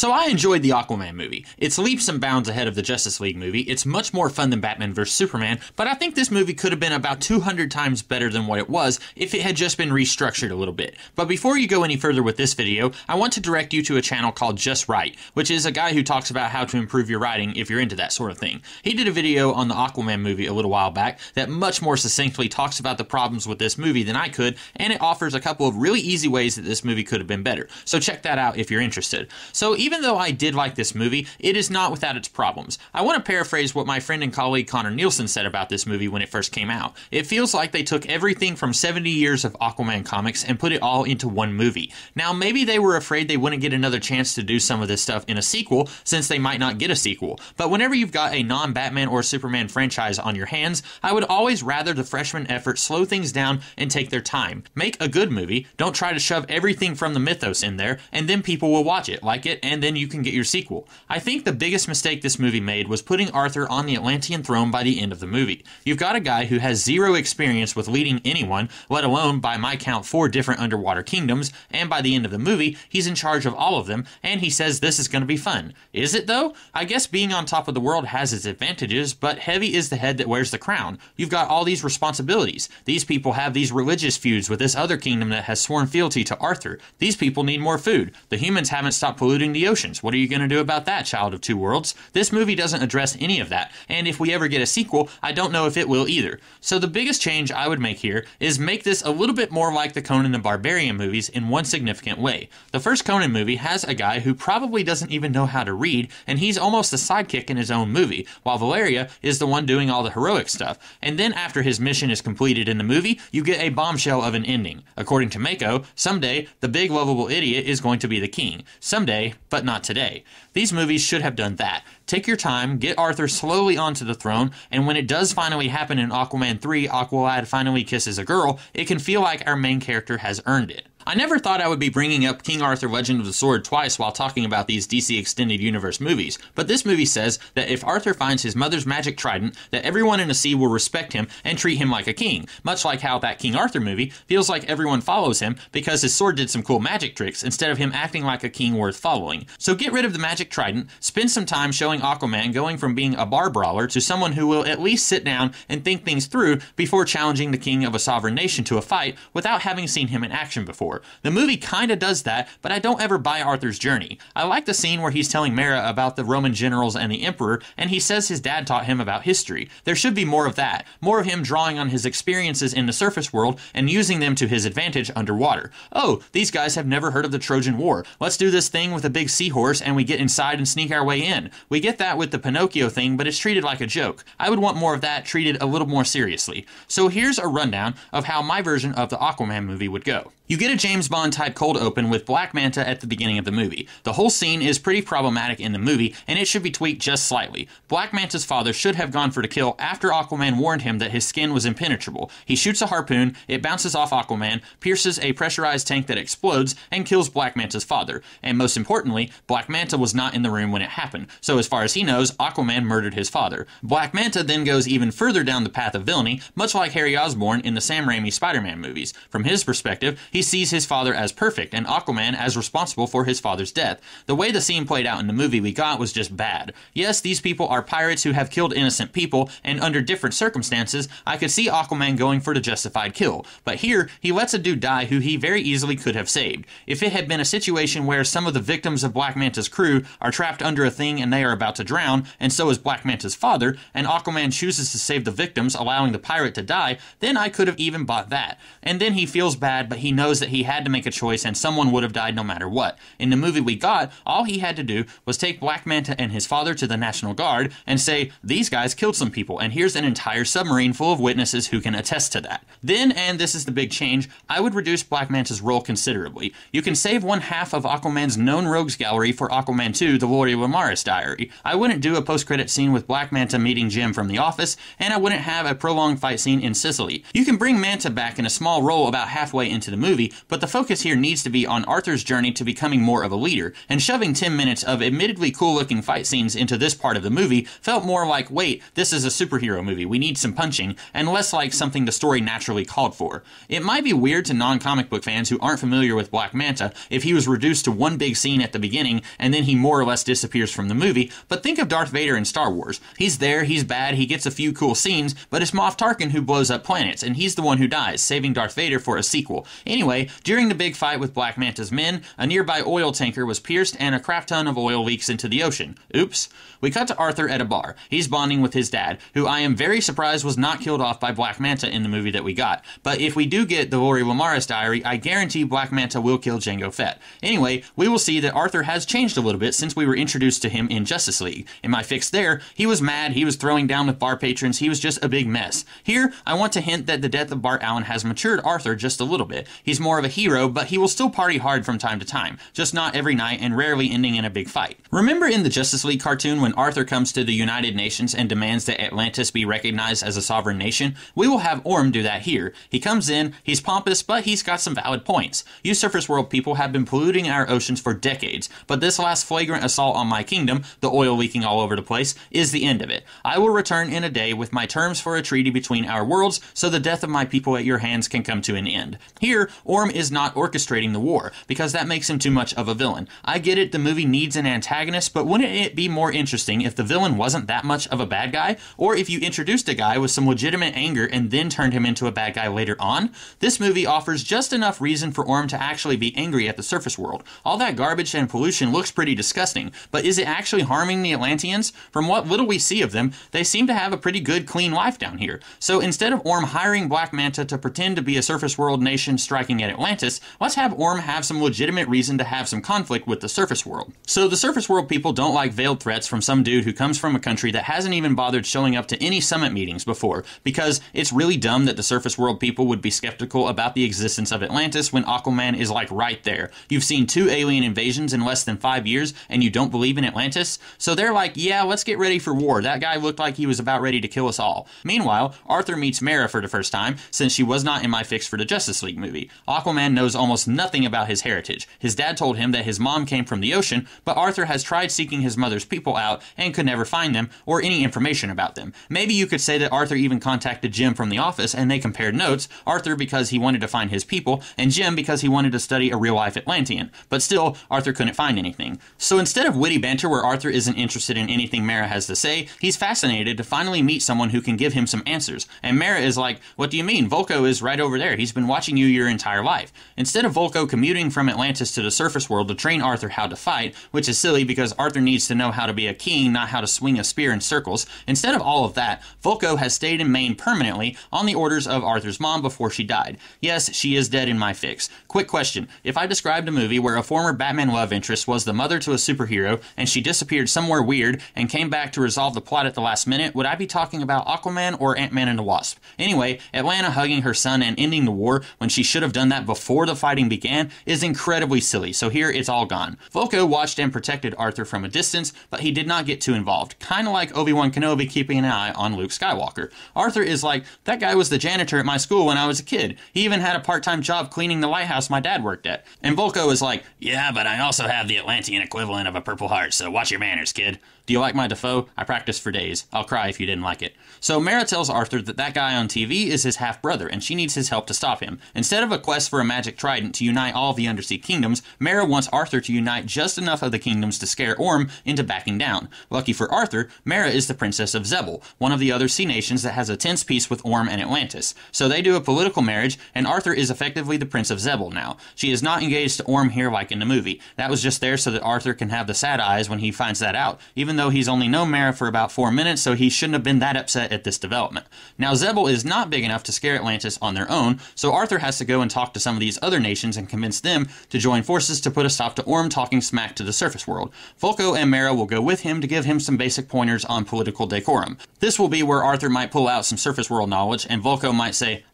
So I enjoyed the Aquaman movie. It's leaps and bounds ahead of the Justice League movie. It's much more fun than Batman vs Superman, but I think this movie could have been about 200 times better than what it was if it had just been restructured a little bit. But before you go any further with this video, I want to direct you to a channel called Just Write, which is a guy who talks about how to improve your writing if you're into that sort of thing. He did a video on the Aquaman movie a little while back that much more succinctly talks about the problems with this movie than I could, and it offers a couple of really easy ways that this movie could have been better. So check that out if you're interested. So even though I did like this movie, it is not without its problems. I want to paraphrase what my friend and colleague Connor Nielsen said about this movie when it first came out. It feels like they took everything from 70 years of Aquaman comics and put it all into one movie. Now, maybe they were afraid they wouldn't get another chance to do some of this stuff in a sequel, since they might not get a sequel. But whenever you've got a non-Batman or Superman franchise on your hands, I would always rather the freshman effort slow things down and take their time. Make a good movie, don't try to shove everything from the mythos in there, and then people will watch it, like it, and then you can get your sequel. I think the biggest mistake this movie made was putting Arthur on the Atlantean throne by the end of the movie. You've got a guy who has zero experience with leading anyone, let alone, by my count, 4 different underwater kingdoms, and by the end of the movie, he's in charge of all of them, and he says this is going to be fun. Is it though? I guess being on top of the world has its advantages, but heavy is the head that wears the crown. You've got all these responsibilities. These people have these religious feuds with this other kingdom that has sworn fealty to Arthur. These people need more food. The humans haven't stopped polluting the oceans. What are you going to do about that, child of two worlds? This movie doesn't address any of that, and if we ever get a sequel, I don't know if it will either. So the biggest change I would make here is make this a little bit more like the Conan the Barbarian movies in one significant way. The first Conan movie has a guy who probably doesn't even know how to read, and he's almost a sidekick in his own movie, while Valeria is the one doing all the heroic stuff. And then after his mission is completed in the movie, you get a bombshell of an ending. According to Mako, someday the big lovable idiot is going to be the king. Someday, but not today. These movies should have done that. Take your time, get Arthur slowly onto the throne, and when it does finally happen in Aquaman 3, Aqualad finally kisses a girl, it can feel like our main character has earned it. I never thought I would be bringing up King Arthur Legend of the Sword twice while talking about these DC Extended Universe movies, but this movie says that if Arthur finds his mother's magic trident, that everyone in the sea will respect him and treat him like a king, much like how that King Arthur movie feels like everyone follows him because his sword did some cool magic tricks instead of him acting like a king worth following. So get rid of the magic trident, spend some time showing Aquaman going from being a bar brawler to someone who will at least sit down and think things through before challenging the king of a sovereign nation to a fight without having seen him in action before. The movie kinda does that, but I don't ever buy Arthur's journey. I like the scene where he's telling Mera about the Roman generals and the emperor, and he says his dad taught him about history. There should be more of that. More of him drawing on his experiences in the surface world and using them to his advantage underwater. Oh, these guys have never heard of the Trojan War. Let's do this thing with a big seahorse and we get inside and sneak our way in. We get that with the Pinocchio thing, but it's treated like a joke. I would want more of that treated a little more seriously. So here's a rundown of how my version of the Aquaman movie would go. You get a James Bond type cold open with Black Manta at the beginning of the movie. The whole scene is pretty problematic in the movie, and it should be tweaked just slightly. Black Manta's father should have gone for the kill after Aquaman warned him that his skin was impenetrable. He shoots a harpoon, it bounces off Aquaman, pierces a pressurized tank that explodes, and kills Black Manta's father. And most importantly, Black Manta was not in the room when it happened, so as far as he knows, Aquaman murdered his father. Black Manta then goes even further down the path of villainy, much like Harry Osborn in the Sam Raimi Spider-Man movies. From his perspective, he sees his father as perfect and Aquaman as responsible for his father's death. The way the scene played out in the movie we got was just bad. Yes, these people are pirates who have killed innocent people, and under different circumstances, I could see Aquaman going for the justified kill. But here, he lets a dude die who he very easily could have saved. If it had been a situation where some of the victims of Black Manta's crew are trapped under a thing and they are about to drown, and so is Black Manta's father, and Aquaman chooses to save the victims, allowing the pirate to die, then I could have even bought that. And then he feels bad, but he knows that he had to make a choice and someone would have died no matter what. In the movie we got, all he had to do was take Black Manta and his father to the National Guard and say, these guys killed some people, and here's an entire submarine full of witnesses who can attest to that. Then, and this is the big change, I would reduce Black Manta's role considerably. You can save one half of Aquaman's known rogues gallery for Aquaman 2, The Lori Lamaris Diary. I wouldn't do a post-credit scene with Black Manta meeting Jim from The Office, and I wouldn't have a prolonged fight scene in Sicily. You can bring Manta back in a small role about halfway into the movie, but the focus here needs to be on Arthur's journey to becoming more of a leader, and shoving 10 minutes of admittedly cool-looking fight scenes into this part of the movie felt more like, wait, this is a superhero movie, we need some punching, and less like something the story naturally called for. It might be weird to non-comic book fans who aren't familiar with Black Manta if he was reduced to one big scene at the beginning and then he more or less disappears from the movie, but think of Darth Vader in Star Wars. He's there, he's bad, he gets a few cool scenes, but it's Moff Tarkin who blows up planets, and he's the one who dies, saving Darth Vader for a sequel. Anyway, during the big fight with Black Manta's men, a nearby oil tanker was pierced and a crap ton of oil leaks into the ocean. Oops. We cut to Arthur at a bar. He's bonding with his dad, who I am very surprised was not killed off by Black Manta in the movie that we got. But if we do get the Lori Lamara's diary, I guarantee Black Manta will kill Jango Fett. Anyway, we will see that Arthur has changed a little bit since we were introduced to him in Justice League. In my fix there, he was mad, he was throwing down with bar patrons, he was just a big mess. Here, I want to hint that the death of Bart Allen has matured Arthur just a little bit. He's more of a hero, but he will still party hard from time to time, just not every night and rarely ending in a big fight. Remember in the Justice League cartoon when Arthur comes to the United Nations and demands that Atlantis be recognized as a sovereign nation? We will have Orm do that here. He comes in, he's pompous, but he's got some valid points. You Surface World people have been polluting our oceans for decades, but this last flagrant assault on my kingdom, the oil leaking all over the place, is the end of it. I will return in a day with my terms for a treaty between our worlds, so the death of my people at your hands can come to an end. Here, Orm is not orchestrating the war, because that makes him too much of a villain. I get it, the movie needs an antagonist, but wouldn't it be more interesting if the villain wasn't that much of a bad guy, or if you introduced a guy with some legitimate anger and then turned him into a bad guy later on? This movie offers just enough reason for Orm to actually be angry at the surface world. All that garbage and pollution looks pretty disgusting, but is it actually harming the Atlanteans? From what little we see of them, they seem to have a pretty good, clean life down here. So instead of Orm hiring Black Manta to pretend to be a surface world nation striking at Atlantis, let's have Orm have some legitimate reason to have some conflict with the surface world. So the surface world people don't like veiled threats from some dude who comes from a country that hasn't even bothered showing up to any summit meetings before, because it's really dumb that the surface world people would be skeptical about the existence of Atlantis when Aquaman is like right there. You've seen 2 alien invasions in less than 5 years and you don't believe in Atlantis? So they're like, yeah, let's get ready for war. That guy looked like he was about ready to kill us all. Meanwhile, Arthur meets Mera for the first time, since she was not in my fix for the Justice League movie. Aquaman knows almost nothing about his heritage. His dad told him that his mom came from the ocean, but Arthur has tried seeking his mother's people out and could never find them or any information about them. Maybe you could say that Arthur even contacted Jim from the office and they compared notes, Arthur because he wanted to find his people, and Jim because he wanted to study a real-life Atlantean. But still, Arthur couldn't find anything. So instead of witty banter where Arthur isn't interested in anything Mera has to say, he's fascinated to finally meet someone who can give him some answers. And Mera is like, what do you mean? Volko is right over there. He's been watching you your entire life. Instead of Volko commuting from Atlantis to the surface world to train Arthur how to fight, which is silly because Arthur needs to know how to be a king, not how to swing a spear in circles, instead of all of that, Volko has stayed in Maine permanently on the orders of Arthur's mom before she died. Yes, she is dead in my fix. Quick question. If I described a movie where a former Batman love interest was the mother to a superhero and she disappeared somewhere weird and came back to resolve the plot at the last minute, would I be talking about Aquaman or Ant-Man and the Wasp? Anyway, Atlanta hugging her son and ending the war when she should have done that before the fighting began is incredibly silly, so here it's all gone. Volko watched and protected Arthur from a distance, but he did not get too involved, kinda like Obi-Wan Kenobi keeping an eye on Luke Skywalker. Arthur is like, that guy was the janitor at my school when I was a kid. He even had a part-time job cleaning the lighthouse my dad worked at. And Volko is like, yeah, but I also have the Atlantean equivalent of a Purple Heart, so watch your manners, kid. Do you like my Defoe? I practiced for days. I'll cry if you didn't like it. So Mera tells Arthur that that guy on TV is his half-brother, and she needs his help to stop him. Instead of a quest for a magic trident to unite all of the undersea kingdoms, Mera wants Arthur to unite just enough of the kingdoms to scare Orm into backing down. Lucky for Arthur, Mera is the princess of Zebel, one of the other sea nations that has a tense peace with Orm and Atlantis. So they do a political marriage, and Arthur is effectively the prince of Zebel now. She is not engaged to Orm here like in the movie. That was just there so that Arthur can have the sad eyes when he finds that out, even though he's only known Mera for about 4 minutes, so he shouldn't have been that upset at this development. Now Zebel is not big enough to scare Atlantis on their own, so Arthur has to go and talk to some of these other nations and convince them to join forces to put a stop to Orm talking smack to the surface world. Volko and Mera will go with him to give him some basic pointers on political decorum. This will be where Arthur might pull out some surface world knowledge, and Volko might say,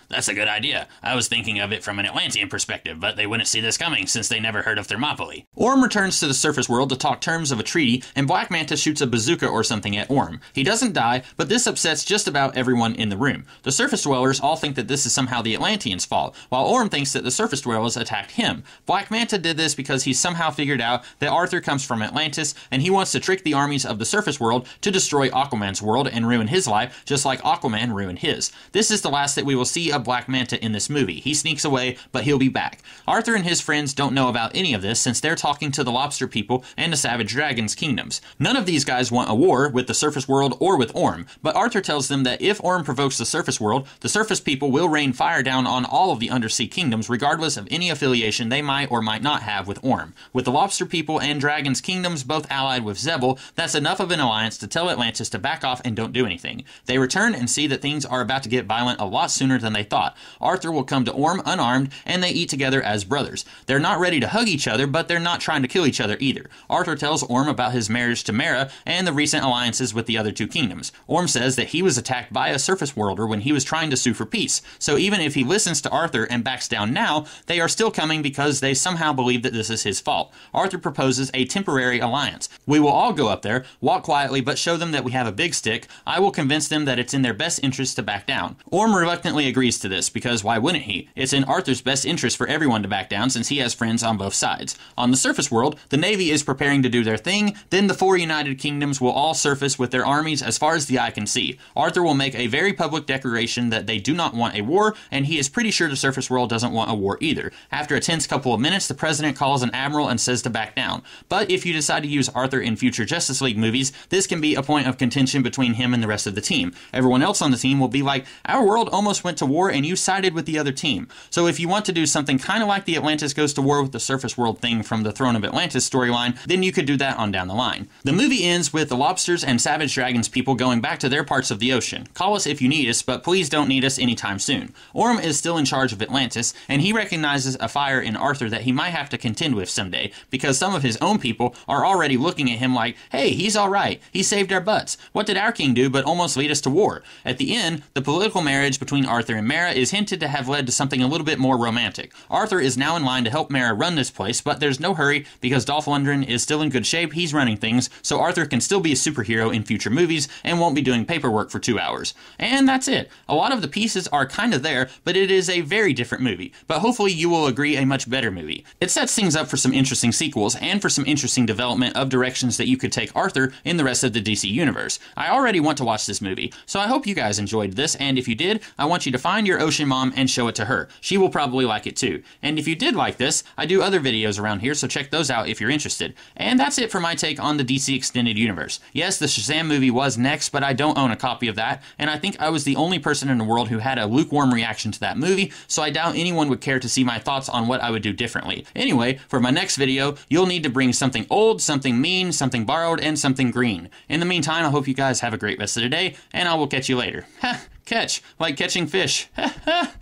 that's a good idea. I was thinking of it from an Atlantean perspective, but they wouldn't see this coming since they never heard of Thermopylae. Orm returns to the surface world to talk terms of a treaty, and Black Manta shoots a bazooka or something at Orm. He doesn't die, but this upsets just about everyone in the room. The surface dwellers all think that this is somehow the Atlanteans' fault, while Orm thinks that the surface dwellers attacked him. Black Manta did this because he somehow figured out that Arthur comes from Atlantis, and he wants to trick the armies of the surface world to destroy Aquaman's world and ruin his life, just like Aquaman ruined his. This is the last that we will see of Black Manta in this movie. He sneaks away, but he'll be back. Arthur and his friends don't know about any of this since they're talking to the lobster people and the savage dragon's kingdoms. None of these guys want a war with the surface world or with Orm, but Arthur tells them that if Orm provokes the surface world, the surface people will rain fire down on all of the undersea kingdoms regardless of any affiliation they might or might not have with Orm. With the lobster people and dragon's kingdoms both allied with Zebel, that's enough of an alliance to tell Atlantis to back off and don't do anything. They return and see that things are about to get violent a lot sooner than they thought. Arthur will come to Orm unarmed, and they eat together as brothers. They're not ready to hug each other, but they're not trying to kill each other either. Arthur tells Orm about his marriage to Mera and the recent alliances with the other two kingdoms. Orm says that he was attacked by a surface worlder when he was trying to sue for peace, so even if he listens to Arthur and backs down now, they are still coming because they somehow believe that this is his fault. Arthur proposes a temporary alliance. We will all go up there, walk quietly, but show them that we have a big stick. I will convince them that it's in their best interest to back down. Orm reluctantly agrees to this, because why wouldn't he? It's in Arthur's best interest for everyone to back down since he has friends on both sides. On the surface world, the Navy is preparing to do their thing, then the four United Kingdoms will all surface with their armies as far as the eye can see. Arthur will make a very public declaration that they do not want a war, and he is pretty sure the surface world doesn't want a war either. After a tense couple of minutes, the president calls an admiral and says to back down. But if you decide to use Arthur in future Justice League movies, this can be a point of contention between him and the rest of the team. Everyone else on the team will be like, our world almost went to war and you sided with the other team. So if you want to do something kind of like the Atlantis goes to war with the surface world thing from the Throne of Atlantis storyline, then you could do that on down the line. The movie ends with the lobsters and savage dragons people going back to their parts of the ocean. Call us if you need us, but please don't need us anytime soon. Orm is still in charge of Atlantis, and he recognizes a fire in Arthur that he might have to contend with someday, because some of his own people are already looking at him like, hey, he's alright, he saved our butts. What did our king do but almost lead us to war? At the end, the political marriage between Arthur and Mera is hinted to have led to something a little bit more romantic. Arthur is now in line to help Mera run this place, but there's no hurry because Dolph Lundgren is still in good shape, he's running things, so Arthur can still be a superhero in future movies and won't be doing paperwork for 2 hours. And that's it. A lot of the pieces are kind of there, but it is a very different movie. But hopefully you will agree a much better movie. It sets things up for some interesting sequels and for some interesting development of directions that you could take Arthur in the rest of the DC universe. I already want to watch this movie, so I hope you guys enjoyed this, and if you did, I want you to find your ocean mom and show it to her. She will probably like it too. And if you did like this, I do other videos around here, so check those out if you're interested. And that's it for my take on the DC Extended Universe. Yes, the Shazam movie was next, but I don't own a copy of that, and I think I was the only person in the world who had a lukewarm reaction to that movie, so I doubt anyone would care to see my thoughts on what I would do differently. Anyway, for my next video, you'll need to bring something old, something mean, something borrowed, and something green. In the meantime, I hope you guys have a great rest of the day, and I will catch you later. Ha! Catch, like catching fish. Ha ha!